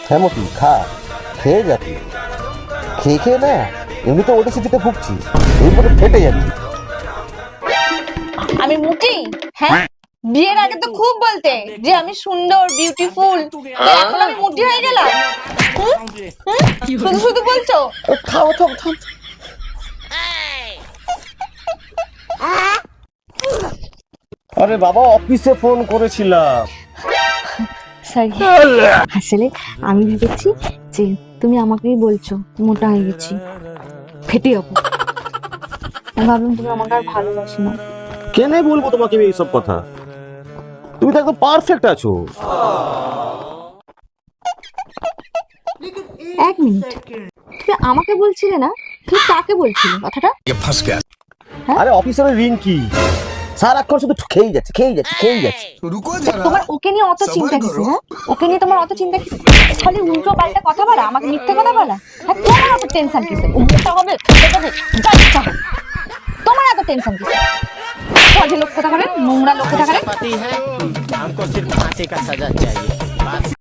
হ্যাঁ মতি, খা, খেয়ে যা তুই। খেয়ে খেয়ে না এমনি তো ওবেসিটিতে ভুগছিস, এরপরে ফেটে যাবি। আমি মুটি? হ্যাঁ, বিয়ের আগে তো খুব বলতে যে আমি সুন্দর, বিউটিফুল, এখন আমি মুটি হয়ে গেলাম। হুম? হুম? শুধু শুধু বলছো। থাম থাম থাম। আরে বাবা, অফিসে ফোন করেছিলাম। আসলে আমি ভেবেছি যে তুমি আমাকেই বলছো মোটা হয়ে গেছি, ফেটে যাবো। আমি ভাবলাম তুমি আমাকে আর ভালোবাসো না। কেন বলবো তোমাকে আমি এইসব কথা? তুমি তো একদম পারফেক্ট আছো। এক মিনিট, তুমি আমাকে বলছিলে না, তুমি কাকে বলছিলে কথাটা? আরে অফিসের রিঙ্কি সারাক্ষণ শুধু খেয়েই যাচ্ছে খেয়েই যাচ্ছে খেয়েই যাচ্ছে। তোমার ওকে নিয়ে অত চিন্তা কিসে? হ্যাঁ, ওকে নিয়ে তোমার অত চিন্তা কিসে? খালি উল্টো পাল্টা কথা বলা, আমাকে মিথ্যে কথা বলা। হ্যাঁ, তোমার অত টেনশন কিসে? উল্টা হবে, ফেটে যাবে, যা ইচ্ছা হোক। তোমার এত টেনশন কিসে? কাজে লোক কথা বলে, নোংরা লোক কথা বলে। पति है हमको सिर्फ फांसी का सजा चाहिए।